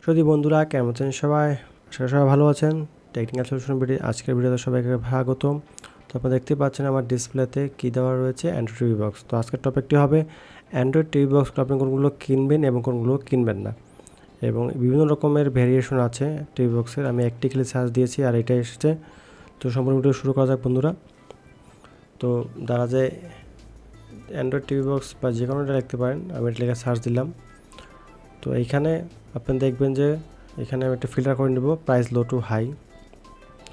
যদি বন্ধুরা কেমন আছেন সবাই, আশা করি সবাই ভালো আছেন। টেকনিক্যাল সলিউশন ভিডিও আজকের ভিডিওতে সবাইকে স্বাগতম। তো আপনারা দেখতে পাচ্ছেন আমার ডিসপ্লেতে কী দেওয়া রয়েছে, অ্যান্ড্রয়েড টিভি বক্স। তো আজকের টপিকটি হবে অ্যান্ড্রয়েড টিভি বক্সগুলো আপনি কোনগুলো কিনবেন এবং কোনগুলো কিনবেন না, এবং বিভিন্ন রকমের ভেরিয়েশন আছে টিভি বক্সের। আমি একটি ক্লিক সার্চ দিয়েছি আর এটা এসেছে। তো সম্পূর্ণ ভিডিও শুরু করা যাক বন্ধুরা। তো যারা যে অ্যান্ড্রয়েড টিভি বক্স বা যে কোনোটা লিখতে পারেন, আমি এটা লিখে সার্চ দিলাম। তো এইখানে আপনি দেখবেন যে এখানে আমি একটা ফিল্টার করে নেব, প্রাইস লো টু হাই।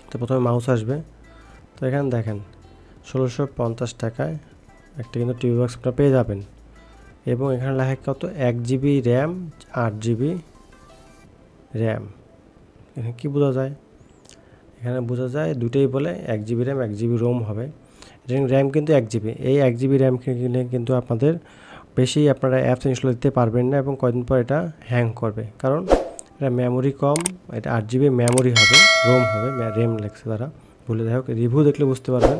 তো প্রথমে মাউস আসবে। তো এখানে দেখেন 1650 টাকায় একটা কিন্তু টিভি বক্স আপনারা পেয়ে যাবেন, এবং এখানে লেখা কত 1 GB র্যাম 8 GB র্যাম। এখানে কী বোঝা যায়? এখানে বোঝা যায় দুটোই বলে 1 GB র্যাম 1 GB রোম হবে। র্যাম কিন্তু 1 GB। এই 1 GB র্যাম কিনে কিন্তু আপনাদের বেশি আপনারা অ্যাপস ইনস্টল দিতে পারবেন না, এবং কয়েকদিন পর এটা হ্যাং করবে, কারণ এটা মেমোরি কম। এটা 8 GB মেমোরি হবে, রোম হবে, র্যাম লেখছে তারা ভুলে। যাই হোক, রিভিউ দেখলে বুঝতে পারবেন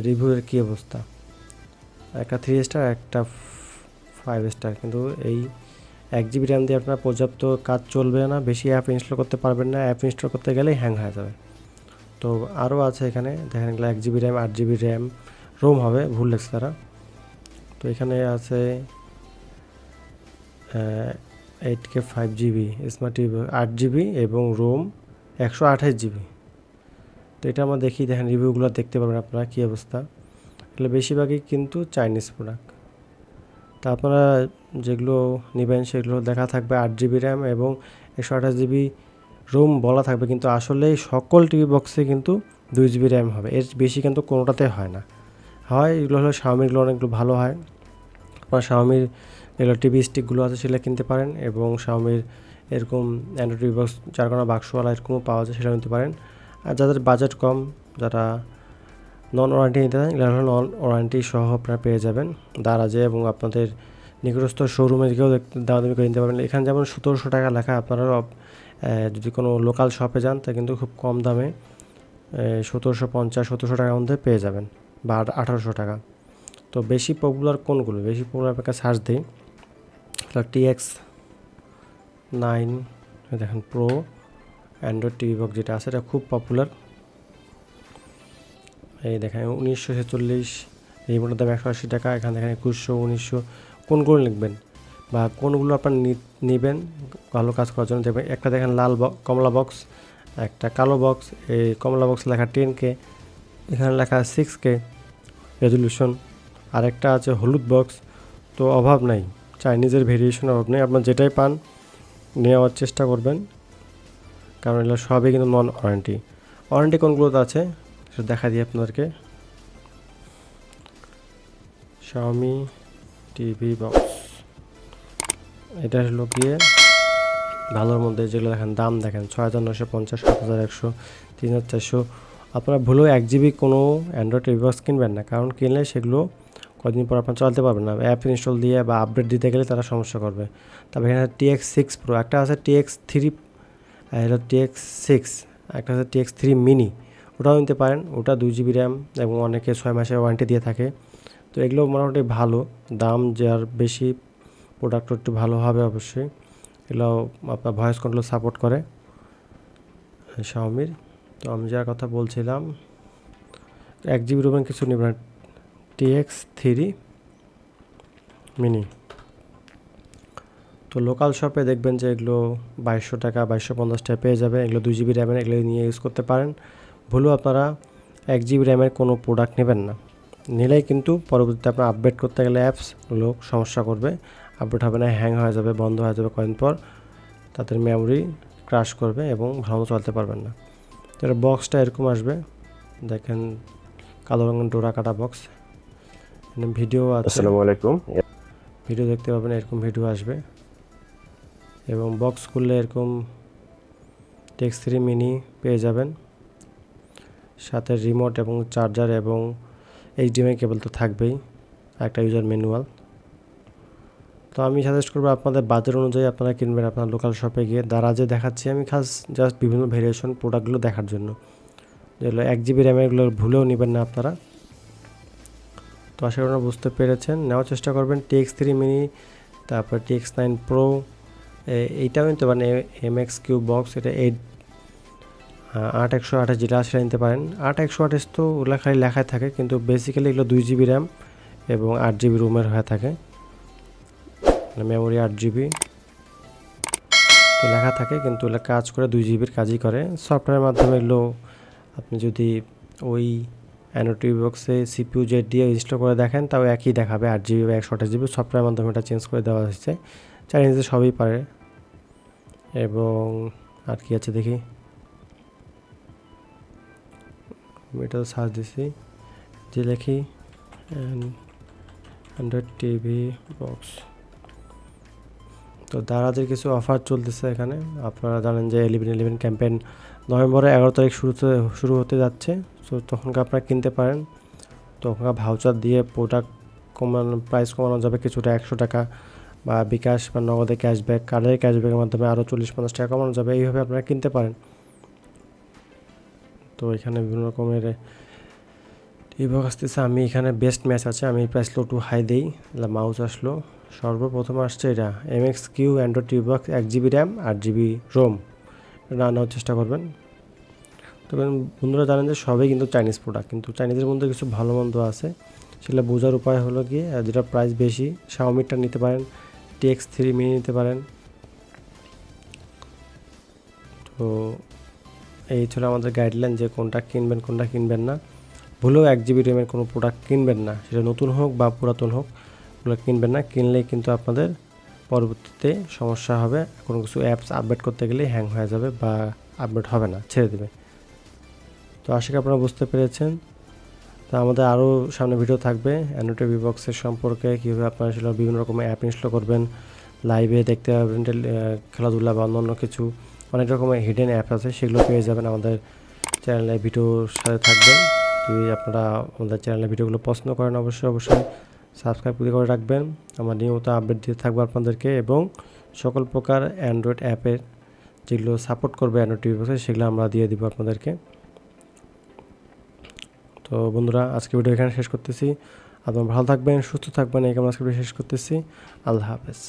রিভিউয়ের কী অবস্থা। একটা 3 স্টার, একটা 5 স্টার। কিন্তু এই 1 GB র্যাম দিয়ে আপনার পর্যাপ্ত কাজ চলবে না, বেশি অ্যাপ ইনস্টল করতে পারবেন না, অ্যাপ ইনস্টল করতে গেলেই হ্যাং হয়ে যাবে। তো আরও আছে এখানে দেখেন, এগুলো 1 GB RAM 8 GB RAM ROM হবে, ভুল লেখছে তারা। তো এখানে আছে 8K 5 GB smart TV 8 GB এবং রোম 128 GB। তো এটা আমরা দেখি, দেখেন রিভিউগুলো দেখতে পারবেন আপনারা কী অবস্থা। এগুলো বেশিরভাগই কিন্তু চাইনিজ প্রোডাক্ট। তা আপনারা যেগুলো নেবেন সেগুলো দেখা থাকবে 8 GB র্যাম এবং 128 GB রোম বলা থাকবে, কিন্তু আসলে সকল টিভি বক্সে কিন্তু 2 GB র্যাম হবে, এর বেশি কিন্তু কোনোটাতে হয় না। হয় এগুলো হলো শাওমিগুলো অনেকগুলো ভালো হয়। আপনার শাওমির এগুলো টিভি স্টিকগুলো আছে সেগুলো কিনতে পারেন, এবং শাওমির এরকম অ্যান্ড্রয়েড টিভি বক্স 4 কোনা বাক্সওয়ালা এরকমও পাওয়া যায়, সেটা নিতে পারেন। আর যাদের বাজেট কম, যারা নন ওয়ারেন্টি নিতে চান, এগুলো নন ওয়ারেন্টি সহ আপনারা পেয়ে যাবেন দারাজে, এবং আপনাদের নিকটস্থ শোরুমে গিয়েও দামাদামি করে নিতে পারবেন। এখানে যেমন 1700 টাকা লেখা, আপনারা যদি কোনো লোকাল শপে যান তা কিন্তু খুব কম দামে 1750-1700 টাকার মধ্যে পেয়ে যাবেন, বা 1800 টাকা। তো বেশি পপুলার কোনগুলো? বেশি পপুলার আপনাকে সার্চ দিই, Tx9 দেখেন প্রো অ্যান্ড্রয়েড টিভি বক্স যেটা আছে, এটা খুব পপুলার। এই দেখেন 1946, রিমোটের দাম 180 টাকা। এখানে দেখেন 2100, 1900, কোনগুলো লিখবেন বা কোনগুলো আপনার নেবেন ভালো কাজ করার জন্য। দেখবেন একটা দেখেন লাল কমলা বক্স, একটা কালো বক্স। এই কমলা বক্স লেখা 10K, এখানে লেখা 6K রেজলিউশন। আরেকটা আছে হলুদ বক্স। তো অভাব নাই, চাইনিজের ভেরিয়েশন অভাব নেই। আপনার যেটাই পান নেওয়ার চেষ্টা করবেন, কারণ এগুলো সবই কিন্তু নন ওয়ারেন্টি। ওয়ারেন্টি কোনগুলোতে আছে সেটা দেখা দিই আপনাদেরকে। শাওমি টিভি বক্স, এটা হলো গিয়ে ভালোর মধ্যে যেগুলো দেখেন দাম দেখেন 6950, 7100, 3400। আপনারা ভুলেও 1 GB কোনো অ্যান্ড্রয়েড টিভি বক্স কিনবেন না, কারণ কিনলে সেগুলো কদিন পর আপনার চালাতে পারবেন না। অ্যাপ ইনস্টল দিয়ে বা আপডেট দিতে গেলে তারা সমস্যা করবে। তারপরে এখানে Tx6 প্রো, একটা আছে Tx3, এটা Tx6, একটা আছে Tx3 মিনি, ওটাও নিতে পারেন। ওটা 2 GB র্যাম এবং অনেকে 6 মাসের ওয়ারেন্টি দিয়ে থাকে। তো এগুলো মোটামুটি ভালো, দাম যার বেশি প্রোডাক্ট একটু ভালো হবে অবশ্যই। এগুলো আপনার ভয়েস কন্ট্রোল সাপোর্ট করে শাওমির। তো আমি যার কথা বলছিলাম 1 GB রোমের কিছু নেবেন, Tx3 মিনি। তো লোকাল শপে দেখবেন যে এগুলো 2200 টাকা 2250 টাকা পেয়ে যাবেন। এগুলো 2 GB র্যামের, এগুলো নিয়ে ইউজ করতে পারেন। ভুলেও আপনারা 1 GB র্যামের কোনো প্রোডাক্ট নেবেন না, নিলেই কিন্তু পরবর্তীতে আপনার আপডেট করতে গেলে অ্যাপসগুলো সমস্যা করবে, আপডেট হবে না, হ্যাং হয়ে যাবে, বন্ধ হয়ে যাবে কয়েকদিন পর, তাদের মেমোরি ক্রাশ করবে এবং ভালো চলতে পারবেন না। তো এর বক্সটা এরকম আসবে, দেখেন কালো রঙের ডোরা কাটা বক্স। ভিডিও আছে, আসসালামু আলাইকুম। ভিডিও দেখতে পাবেন, এরকম ভিডিও আসবে। এবং বক্স খুললে এরকম Tx3 মিনি পেয়ে যাবেন, সাথে রিমোট এবং চার্জার এবং HDMI কেবল তো থাকবেই, একটা ইউজার ম্যানুয়াল। তো আমি সাজেস্ট করবো আপনাদের বাজেট অনুযায়ী আপনারা কিনবেন আপনার লোকাল শপে গিয়ে। দারাজে দেখাচ্ছি আমি খাস জাস্ট বিভিন্ন ভেরিয়েশন প্রোডাক্টগুলো দেখার জন্য, যেগুলো 1 GB র্যামেরগুলো ভুলেও নেবেন না আপনারা। তো আশা করি বুঝতে পেরেছেন, নেওয়ার চেষ্টা করবেন Tx3 মিনি, তারপর Tx9 প্রো, এইটাও নিতে পারেন, mx কিউ বক্স, এটা 8 128 যেটা সেটা নিতে পারেন। 8 128 তো ওগুলো খালি লেখায় থাকে, কিন্তু বেসিক্যালি এগুলো 2 GB র্যাম এবং 8 GB রুমের হয়ে থাকে, মেমোরি 8 GB তো লেখা থাকে, কিন্তু এগুলো কাজ করে 2 GB কাজই করে। সফটওয়্যারের মাধ্যমে এগুলো আপনি যদি ওই অ্যান্ড্রয়েড টিভি বক্সে CPU জেড দিয়ে ইনস্টল করে দেখেন, তাও একই দেখাবে 8 GB বা 128 GB। সফটওয়্যারের মাধ্যমে এটা চেঞ্জ করে দেওয়া হয়েছে, চাইনিজে সবই পারে। এবং আর কি আছে দেখি, আমি এটা সার্চ দিছি, যে লিখি অ্যান্ড্রয়েড টিভি বক্স, তো দারাজের কিছু অফার চলতেছে এখানে। আপনারা জানেন যে 11/11 ক্যাম্পেইন নভেম্বরের 11 তারিখ শুরু হতে যাচ্ছে, তো তখনকার আপনারা কিনতে পারেন। তখনকার ভাউচার দিয়ে প্রোডাক্ট প্রাইস কমানো যাবে কিছুটা, 100 টাকা বা বিকাশ বা নগদে ক্যাশব্যাক, কার্ডের ক্যাশব্যাকের মাধ্যমে আরও 40-50 টাকা কমানো যাবে, এইভাবে আপনারা কিনতে পারেন। তো এখানে বিভিন্ন রকমের টিভি আসতেছে। আমি এখানে বেস্ট ম্যাচ আছে, আমি প্রাইস লো টু হাই দিই, মাউস আসলো। সর্বপ্রথম আসছে এটা mx Q Android TV box, 1 GB RAM 8 GB ROM, এটা নেওয়ার চেষ্টা করবেন। তবে বন্ধুরা জানেন যে সবই কিন্তু চাইনিজ প্রোডাক্ট, কিন্তু চাইনিজের মধ্যে কিছু ভালো মন্দ আছে, সেগুলো বোঝার উপায় হলো গিয়ে যেটা প্রাইস বেশি, শাওমিটা নিতে পারেন, Tx9 মিনি নিতে পারেন। তো এই ছিল আমাদের গাইডলাইন যে কোনটা কিনবেন কোনটা কিনবেন না। ভুলেও 1 GB র্যামের কোনো প্রোডাক্ট কিনবেন না, সেটা নতুন হোক বা পুরাতন হোক, ওগুলো কিনবেন না। কিনলেই কিন্তু আপনাদের পরবর্তীতে সমস্যা হবে, কোনো কিছু অ্যাপস আপডেট করতে গেলে হ্যাং হয়ে যাবে বা আপডেট হবে না, ছেড়ে দেবে। তো আশা করি আপনারা বুঝতে পেরেছেন। তো আমাদের আরও সামনে ভিডিও থাকবে অ্যান্ড্রয়েড টিভি বক্সের সম্পর্কে, কীভাবে আপনারা সেটা বিভিন্ন রকমের অ্যাপ ইনস্টল করবেন, লাইভে দেখতে পাবেন, খেলাধুলা বা অন্যান্য কিছু অনেক রকমের হিডেন অ্যাপ আছে, সেগুলো পেয়ে যাবেন আমাদের চ্যানেলে। ভিডিওর সাথে থাকবেন। যদি আপনারা আমাদের চ্যানেলের ভিডিওগুলো পছন্দ করেন, অবশ্যই সাবস্ক্রাইব করে রাখবেন। আমার নিয়মিত আপডেট দিয়ে থাকবো আপনাদেরকে, এবং সকল প্রকার অ্যান্ড্রয়েড অ্যাপের যেগুলো সাপোর্ট করবে অ্যান্ড্রয়েড টিভি বক্সে, সেগুলো আমরা দিয়ে দিব আপনাদেরকে। তো বন্ধুরা, আজকে ভিডিও এখানে শেষ করতেছি। আপনারা ভালো থাকবেন, সুস্থ থাকবেন, এই কামনা আজকে শেষ করতেছি। আল্লাহ হাফেজ।